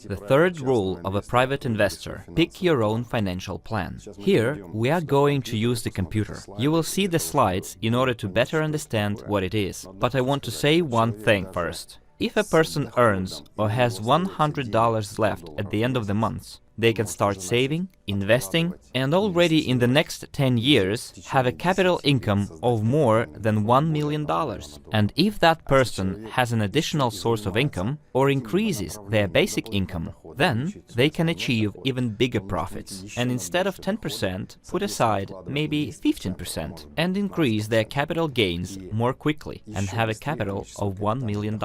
The third rule of a private investor: pick your own financial plan. Here, we are going to use the computer. You will see the slides in order to better understand what it is. But I want to say one thing first. If a person earns or has $100 left at the end of the month, they can start saving, investing, and already in the next 10 years have a capital income of more than $1 million. And if that person has an additional source of income or increases their basic income, then they can achieve even bigger profits. And instead of 10%, put aside maybe 15% and increase their capital gains more quickly and have a capital of $1 million.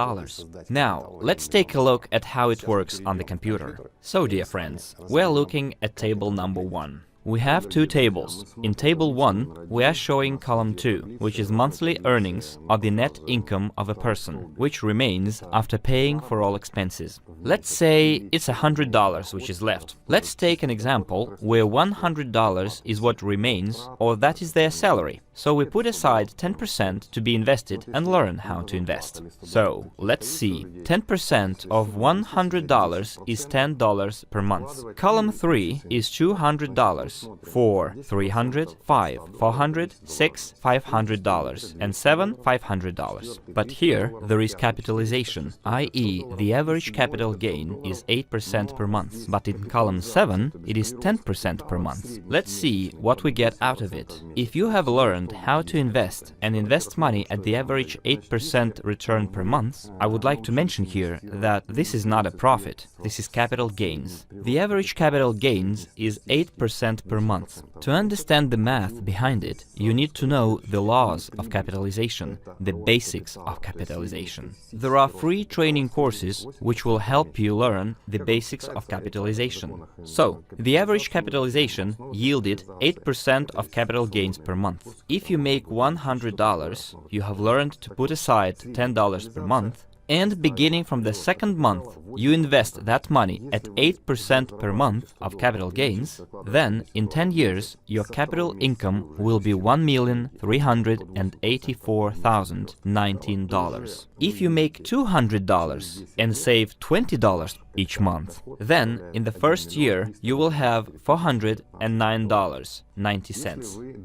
Now, let's take a look at how it works on the computer. So, dear friends, we're looking at table number 1. We have two tables. In table 1, we are showing column 2, which is monthly earnings or the net income of a person, which remains after paying for all expenses. Let's say it's $100 which is left. Let's take an example where $100 is what remains, or that is their salary. So we put aside 10% to be invested and learn how to invest. So, let's see. 10% of $100 is $10 per month. Column 3 is $200. 4, $300, 5, $400, 6, $500, and 7, $500. But here there is capitalization, i.e. the average capital gain is 8% per month, but in column 7 it is 10% per month. Let's see what we get out of it. If you have learned how to invest and invest money at the average 8% return per month, I would like to mention here that this is not a profit, this is capital gains. The average capital gains is 8% per month. To understand the math behind it, you need to know the laws of capitalization, the basics of capitalization. There are free training courses which will help you learn the basics of capitalization. So, the average capitalization yielded 8% of capital gains per month. If you make $100, you have learned to put aside $10 per month, and beginning from the second month, you invest that money at 8% per month of capital gains, then in 10 years, your capital income will be $1,384,019. If you make $200 and save $20 each month, then in the first year, you will have $409.90.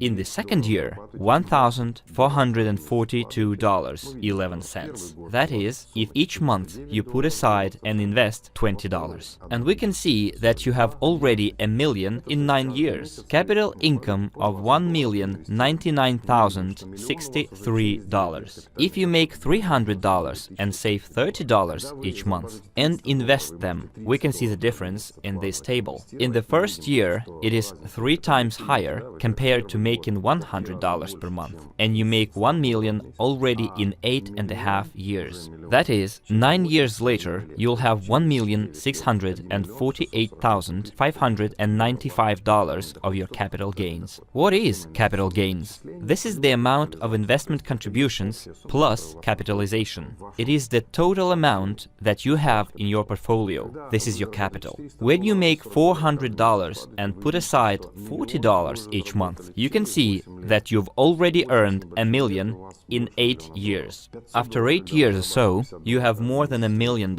In the second year, $1,442.11. That is, if each month you put aside and invest $20. And we can see that you have already $1 million in 9 years. Capital income of $1,099,063. If you make $300 and save $30 each month and invest them, we can see the difference in this table. In the first year, it is 3 times higher compared to making $100 per month, and you make $1 million already in 8.5 years. That is, 9 years later, you'll have $1,648,595 of your capital gains. What is capital gains? This is the amount of investment contributions plus capitalization. It is the total amount that you have in your portfolio. This is your capital. When you make $400 and put aside $40 each month, you can see that you've already earned $1 million in 8 years. After 8 years or so, you have more than $1 million.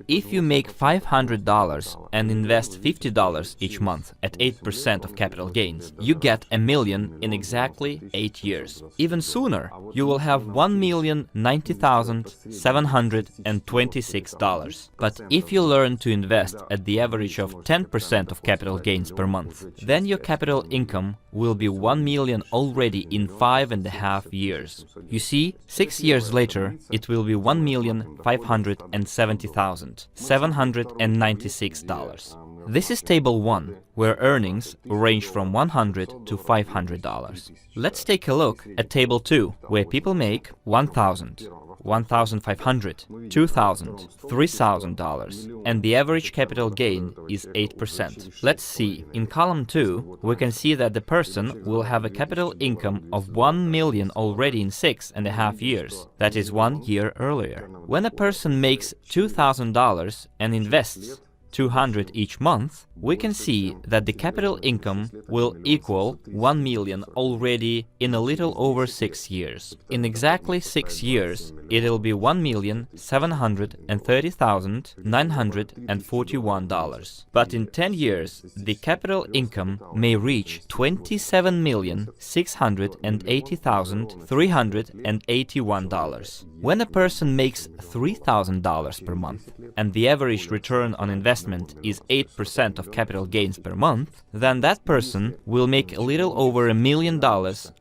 If you make $500 and invest $50 each month at 8% of capital gains, you get $1 million in exactly 8 years. Even sooner, you will have $1,090,726. But if you learn to invest at the average of 10% of capital gains per month, then your capital income will be $1 million already in 5.5 years. You see, 6 years later, it will be $1,570,796. This is table 1, where earnings range from $100 to $500. Let's take a look at table 2, where people make $1,000, $1,500, $2,000, $3,000, and the average capital gain is 8%. Let's see, in column 2, we can see that the person will have a capital income of $1 million already in 6.5 years, that is 1 year earlier. When a person makes $2,000 and invests 200 each month, we can see that the capital income will equal 1 million already in a little over 6 years. In exactly 6 years, it'll be $1,730,941. But in 10 years, the capital income may reach $27,680,381. When a person makes $3,000 per month, and the average return on investment is 8% of capital gains per month, then that person will make a little over $1 million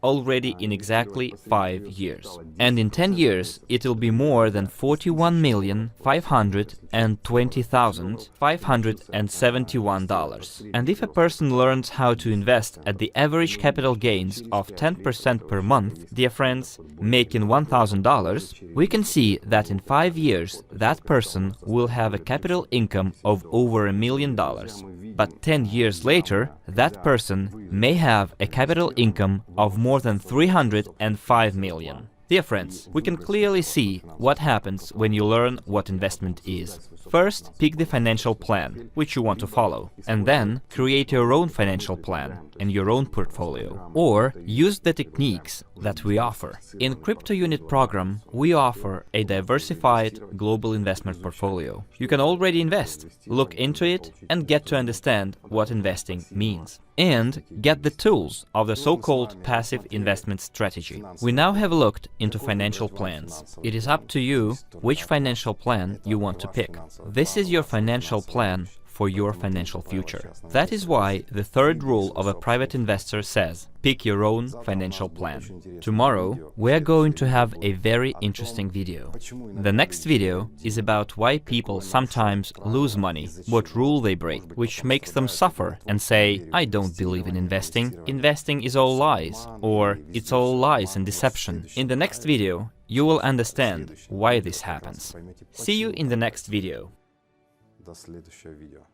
already in exactly 5 years. And in 10 years, it'll be more than $41,520,571. And if a person learns how to invest at the average capital gains of 10% per month, dear friends, making $1,000, we can see that in 5 years, that person will have a capital income of over $1 million. But 10 years later, that person may have a capital income of more than 305 million. Dear friends, we can clearly see what happens when you learn what investment is. First, pick the financial plan, which you want to follow, and then create your own financial plan and your own portfolio, or use the techniques that we offer. In KRIPTOYUNIT program, we offer a diversified global investment portfolio. You can already invest, look into it, and get to understand what investing means. And get the tools of the so-called passive investment strategy. We now have looked into financial plans. It is up to you which financial plan you want to pick. This is your financial plan for your financial future. That is why the third rule of a private investor says, pick your own financial plan. Tomorrow, we are going to have a very interesting video. The next video is about why people sometimes lose money, what rule they break, which makes them suffer and say, I don't believe in investing, investing is all lies, or it's all lies and deception. In the next video, you will understand why this happens. See you in the next video. До следующего видео.